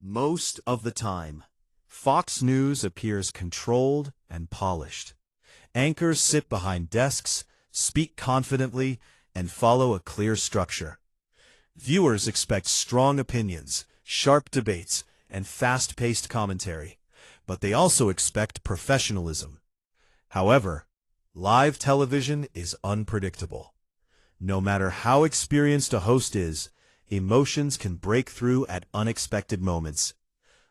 Most of the time, Fox News appears controlled and polished. Anchors sit behind desks, speak confidently, and follow a clear structure. Viewers expect strong opinions, sharp debates, and fast-paced commentary, but they also expect professionalism. However, live television is unpredictable. No matter how experienced a host is, emotions can break through at unexpected moments.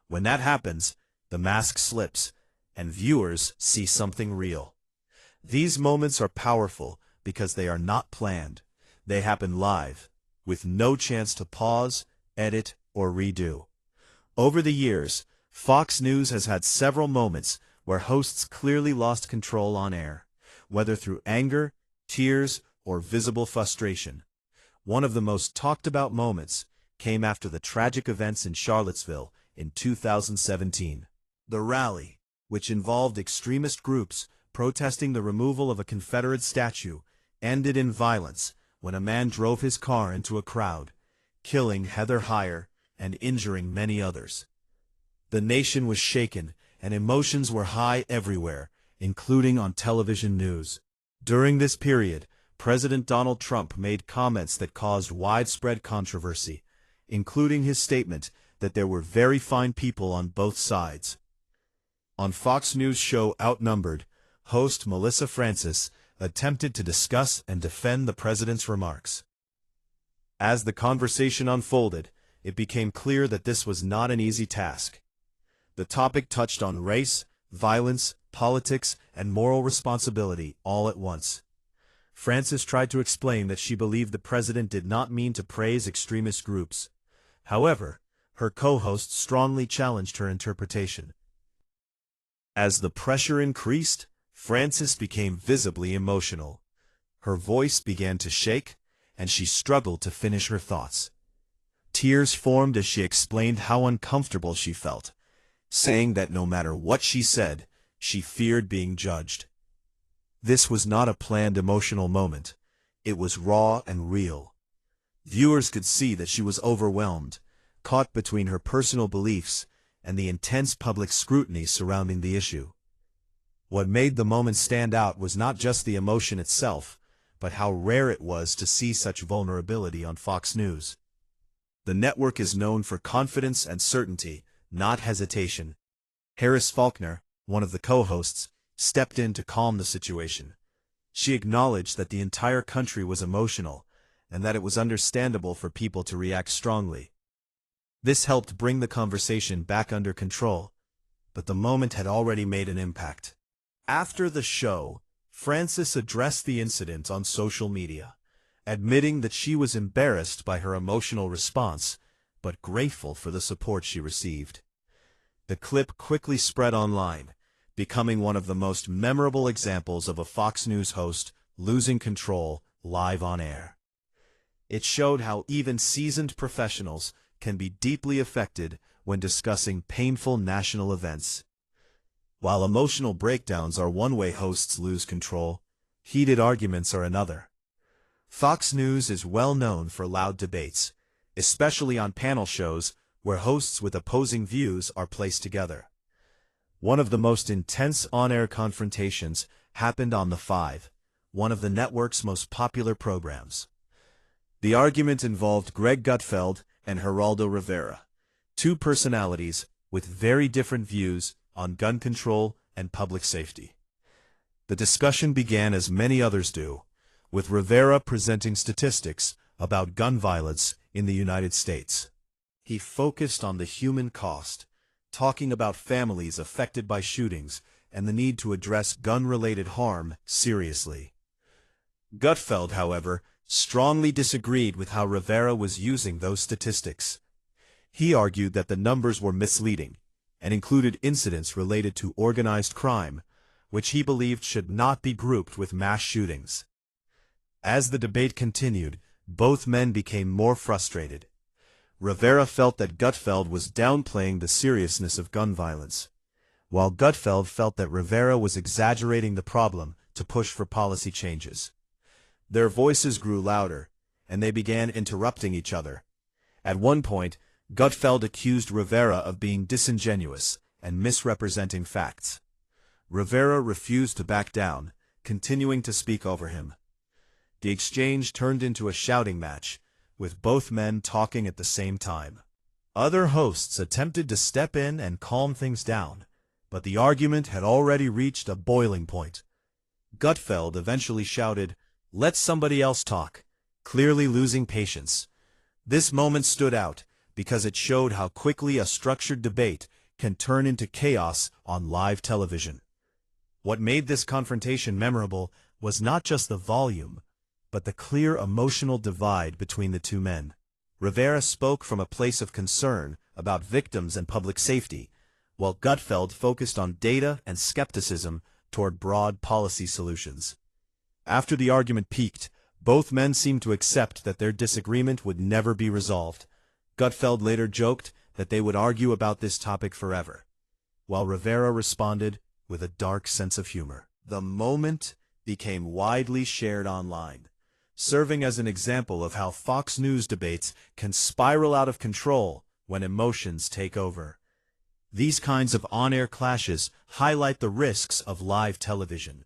When that happens, the mask slips, and viewers see something real. These moments are powerful because they are not planned. They happen live, with no chance to pause, edit, or redo. Over the years, Fox News has had several moments where hosts clearly lost control on air, whether through anger, tears, or visible frustration. One of the most talked about moments came after the tragic events in Charlottesville in 2017. The rally, which involved extremist groups protesting the removal of a Confederate statue, ended in violence when a man drove his car into a crowd, killing Heather Heyer and injuring many others. The nation was shaken, and emotions were high everywhere, including on television news. During this period, President Donald Trump made comments that caused widespread controversy, including his statement that there were very fine people on both sides. On Fox News' show Outnumbered, host Melissa Francis attempted to discuss and defend the president's remarks. As the conversation unfolded, it became clear that this was not an easy task. The topic touched on race, violence, politics, and moral responsibility all at once. Francis tried to explain that she believed the president did not mean to praise extremist groups. However, her co-host strongly challenged her interpretation. As the pressure increased, Francis became visibly emotional. Her voice began to shake, and she struggled to finish her thoughts. Tears formed as she explained how uncomfortable she felt, saying that no matter what she said, she feared being judged. This was not a planned emotional moment. It was raw and real. Viewers could see that she was overwhelmed, caught between her personal beliefs and the intense public scrutiny surrounding the issue. What made the moment stand out was not just the emotion itself, but how rare it was to see such vulnerability on Fox News. The network is known for confidence and certainty, not hesitation. Harris Faulkner, one of the co-hosts, stepped in to calm the situation. She acknowledged that the entire country was emotional, and that it was understandable for people to react strongly. This helped bring the conversation back under control, but the moment had already made an impact. After the show, Francis addressed the incident on social media, admitting that she was embarrassed by her emotional response, but grateful for the support she received. The clip quickly spread online, becoming one of the most memorable examples of a Fox News host losing control live on air. It showed how even seasoned professionals can be deeply affected when discussing painful national events. While emotional breakdowns are one way hosts lose control, heated arguments are another. Fox News is well known for loud debates, especially on panel shows where hosts with opposing views are placed together. One of the most intense on-air confrontations happened on The Five, one of the network's most popular programs. The argument involved Greg Gutfeld and Geraldo Rivera, two personalities with very different views on gun control and public safety. The discussion began as many others do, with Rivera presenting statistics about gun violence in the United States. He focused on the human cost, talking about families affected by shootings and the need to address gun-related harm seriously. Gutfeld, however, strongly disagreed with how Rivera was using those statistics. He argued that the numbers were misleading and included incidents related to organized crime, which he believed should not be grouped with mass shootings. As the debate continued, both men became more frustrated. Rivera felt that Gutfeld was downplaying the seriousness of gun violence, while Gutfeld felt that Rivera was exaggerating the problem to push for policy changes. Their voices grew louder, and they began interrupting each other. At one point, Gutfeld accused Rivera of being disingenuous and misrepresenting facts. Rivera refused to back down, continuing to speak over him. The exchange turned into a shouting match, with both men talking at the same time. Other hosts attempted to step in and calm things down, but the argument had already reached a boiling point. Gutfeld eventually shouted, "Let somebody else talk," clearly losing patience. This moment stood out because it showed how quickly a structured debate can turn into chaos on live television. What made this confrontation memorable was not just the volume, but the clear emotional divide between the two men. Rivera spoke from a place of concern about victims and public safety, while Gutfeld focused on data and skepticism toward broad policy solutions. After the argument peaked, both men seemed to accept that their disagreement would never be resolved. Gutfeld later joked that they would argue about this topic forever, while Rivera responded with a dark sense of humor. The moment became widely shared online, serving as an example of how Fox News debates can spiral out of control when emotions take over. These kinds of on-air clashes highlight the risks of live television.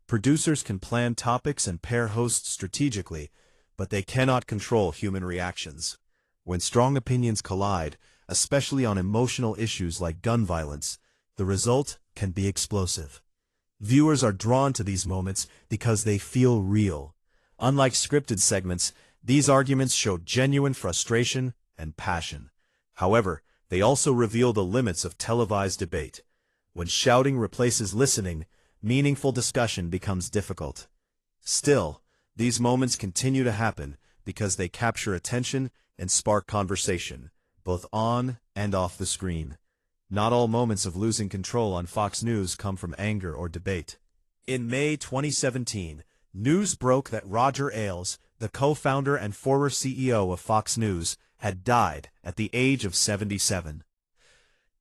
Producers can plan topics and pair hosts strategically, but they cannot control human reactions. When strong opinions collide, especially on emotional issues like gun violence, the result can be explosive. Viewers are drawn to these moments because they feel real. Unlike scripted segments, these arguments show genuine frustration and passion. However, they also reveal the limits of televised debate. When shouting replaces listening, meaningful discussion becomes difficult. Still, these moments continue to happen because they capture attention and spark conversation, both on and off the screen. Not all moments of losing control on Fox News come from anger or debate. In May 2017, news broke that Roger Ailes, the co-founder and former CEO of Fox News, had died at the age of 77.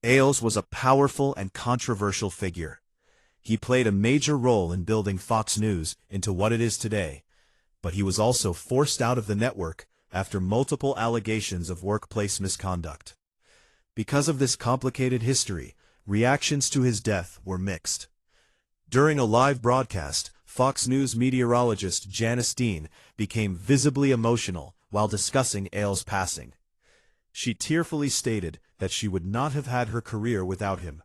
Ailes was a powerful and controversial figure. He played a major role in building Fox News into what it is today, but he was also forced out of the network after multiple allegations of workplace misconduct. Because of this complicated history, reactions to his death were mixed. During a live broadcast, Fox News meteorologist Janice Dean became visibly emotional while discussing Ailes' passing. She tearfully stated that she would not have had her career without him,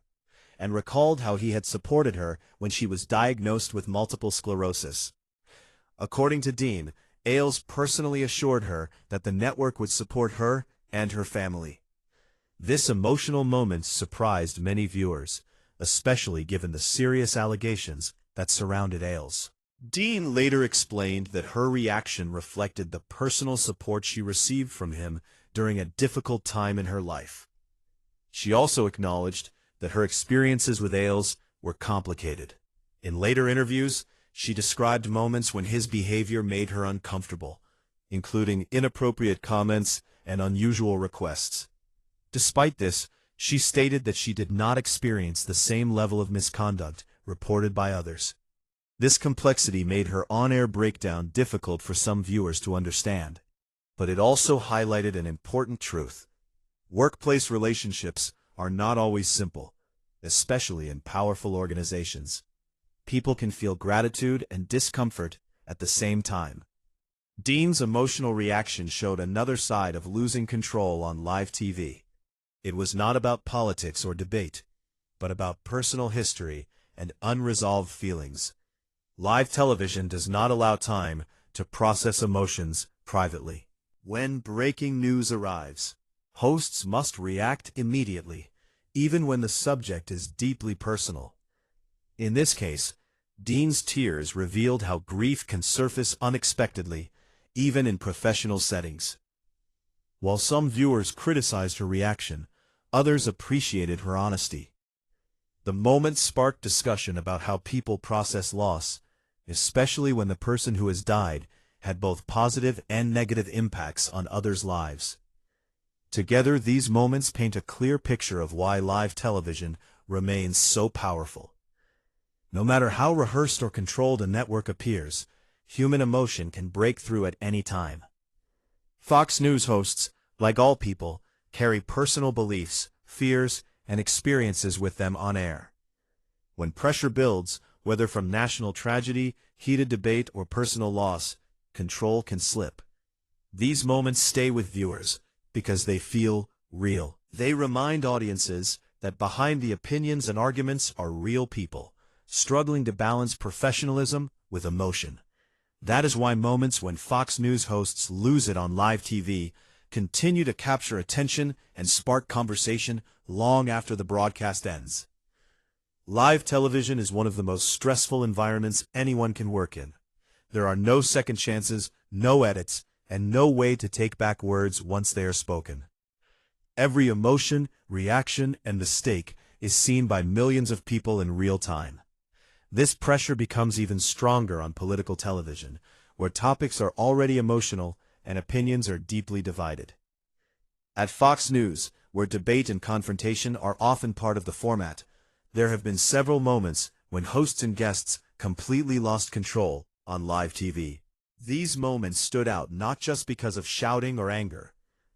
and recalled how he had supported her when she was diagnosed with multiple sclerosis. According to Dean, Ailes personally assured her that the network would support her and her family. This emotional moment surprised many viewers, especially given the serious allegations that surrounded Ailes. Dean later explained that her reaction reflected the personal support she received from him during a difficult time in her life. She also acknowledged that her experiences with Ailes were complicated. In later interviews, she described moments when his behavior made her uncomfortable, including inappropriate comments and unusual requests. Despite this, she stated that she did not experience the same level of misconduct reported by others. This complexity made her on-air breakdown difficult for some viewers to understand, but it also highlighted an important truth. Workplace relationships are not always simple, especially in powerful organizations. People can feel gratitude and discomfort at the same time. Dean's emotional reaction showed another side of losing control on live TV. It was not about politics or debate, but about personal history and unresolved feelings. Live television does not allow time to process emotions privately. When breaking news arrives, hosts must react immediately, even when the subject is deeply personal. In this case, Dean's tears revealed how grief can surface unexpectedly, even in professional settings. While some viewers criticized her reaction, others appreciated her honesty. The moment sparked discussion about how people process loss, especially when the person who has died had both positive and negative impacts on others' lives. Together, these moments paint a clear picture of why live television remains so powerful. No matter how rehearsed or controlled a network appears, human emotion can break through at any time. Fox News hosts, like all people, carry personal beliefs, fears, and experiences with them on air. When pressure builds, whether from national tragedy, heated debate, or personal loss, control can slip. These moments stay with viewers because they feel real. They remind audiences that behind the opinions and arguments are real people, struggling to balance professionalism with emotion. That is why moments when Fox News hosts lose it on live TV continue to capture attention and spark conversation long after the broadcast ends. Live television is one of the most stressful environments anyone can work in. There are no second chances, no edits, and no way to take back words once they are spoken. Every emotion, reaction, and mistake is seen by millions of people in real time. This pressure becomes even stronger on political television, where topics are already emotional and opinions are deeply divided. At Fox News, where debate and confrontation are often part of the format, there have been several moments when hosts and guests completely lost control on live TV. These moments stood out not just because of shouting or anger,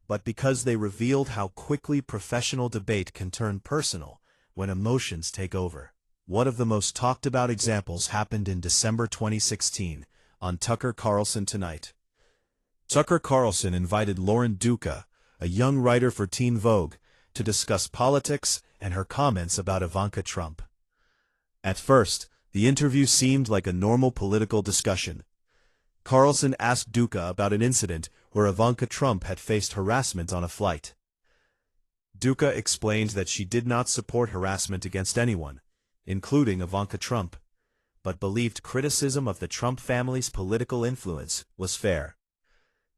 but because they revealed how quickly professional debate can turn personal when emotions take over. One of the most talked about examples happened in December 2016 on Tucker Carlson Tonight. Tucker Carlson invited Lauren Duca, a young writer for Teen Vogue, to discuss politics and her comments about Ivanka Trump. At first, the interview seemed like a normal political discussion. Carlson asked Duca about an incident where Ivanka Trump had faced harassment on a flight. Duca explained that she did not support harassment against anyone, including Ivanka Trump, but believed criticism of the Trump family's political influence was fair.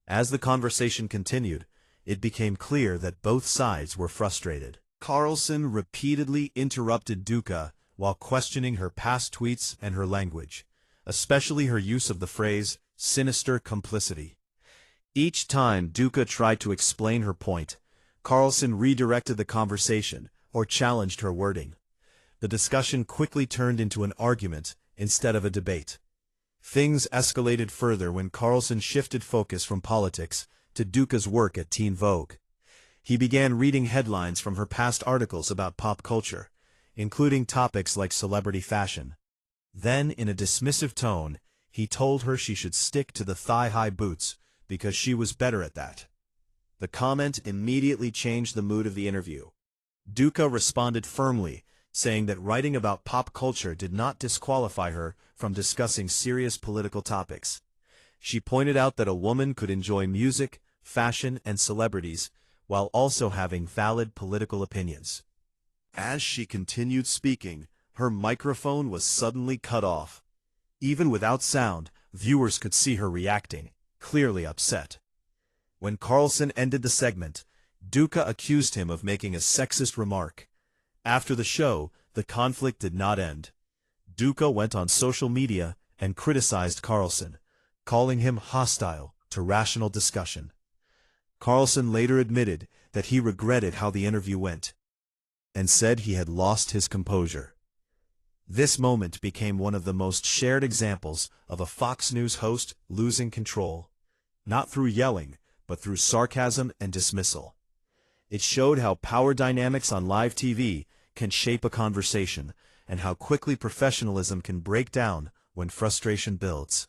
As the conversation continued, it became clear that both sides were frustrated. Carlson repeatedly interrupted Duca while questioning her past tweets and her language, especially her use of the phrase, "sinister complicity." Each time Duca tried to explain her point, Carlson redirected the conversation or challenged her wording. The discussion quickly turned into an argument instead of a debate. Things escalated further when Carlson shifted focus from politics to Duca's work at Teen Vogue. He began reading headlines from her past articles about pop culture, including topics like celebrity fashion. Then, in a dismissive tone, he told her she should stick to the thigh-high boots because she was better at that. The comment immediately changed the mood of the interview. Duca responded firmly, saying that writing about pop culture did not disqualify her from discussing serious political topics. She pointed out that a woman could enjoy music, fashion, and celebrities, while also having valid political opinions. As she continued speaking, her microphone was suddenly cut off. Even without sound, viewers could see her reacting, clearly upset. When Carlson ended the segment, Duca accused him of making a sexist remark. After the show, the conflict did not end. Duca went on social media and criticized Carlson, calling him hostile to rational discussion. Carlson later admitted that he regretted how the interview went, and said he had lost his composure. This moment became one of the most shared examples of a Fox News host losing control, not through yelling, but through sarcasm and dismissal. It showed how power dynamics on live TV can shape a conversation, and how quickly professionalism can break down when frustration builds.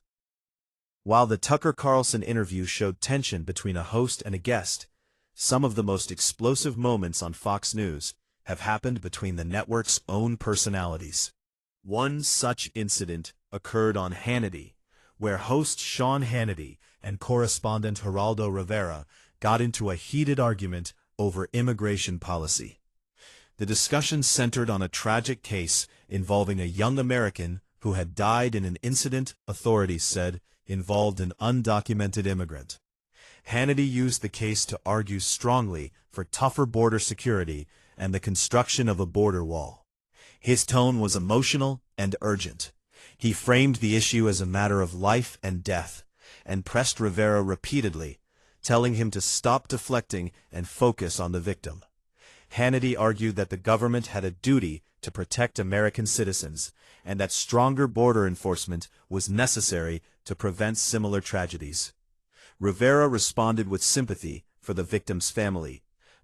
While the Tucker Carlson interview showed tension between a host and a guest, some of the most explosive moments on Fox News have happened between the network's own personalities. One such incident occurred on Hannity, where host Sean Hannity and correspondent Geraldo Rivera got into a heated argument over immigration policy. The discussion centered on a tragic case involving a young American who had died in an incident authorities said involved an undocumented immigrant. Hannity used the case to argue strongly for tougher border security and the construction of a border wall. His tone was emotional and urgent. He framed the issue as a matter of life and death, and pressed Rivera repeatedly, telling him to stop deflecting and focus on the victim. Hannity argued that the government had a duty to protect American citizens, and that stronger border enforcement was necessary to prevent similar tragedies. Rivera responded with sympathy for the victim's family,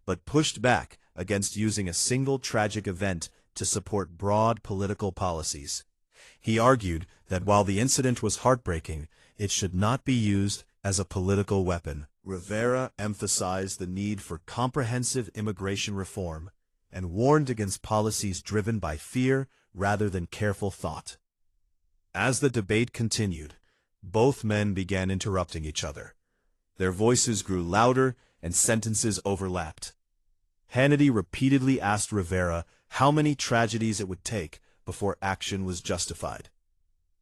but pushed back against using a single tragic event to support broad political policies. He argued that while the incident was heartbreaking, it should not be used as a political weapon. Rivera emphasized the need for comprehensive immigration reform and warned against policies driven by fear rather than careful thought. As the debate continued, both men began interrupting each other. Their voices grew louder and sentences overlapped. Hannity repeatedly asked Rivera how many tragedies it would take before action was justified.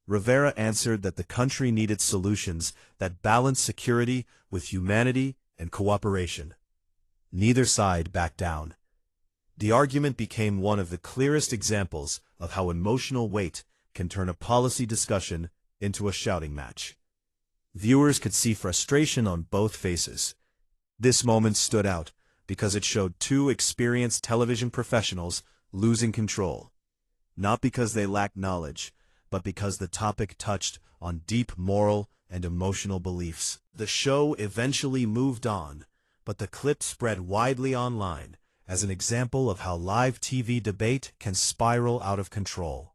Rivera answered that the country needed solutions that balanced security with humanity and cooperation. Neither side backed down. The argument became one of the clearest examples of how emotional weight can turn a policy discussion into a shouting match. Viewers could see frustration on both faces. This moment stood out because it showed two experienced television professionals losing control, not because they lacked knowledge, but because the topic touched on deep moral and emotional beliefs. The show eventually moved on, but the clip spread widely online as an example of how live TV debate can spiral out of control.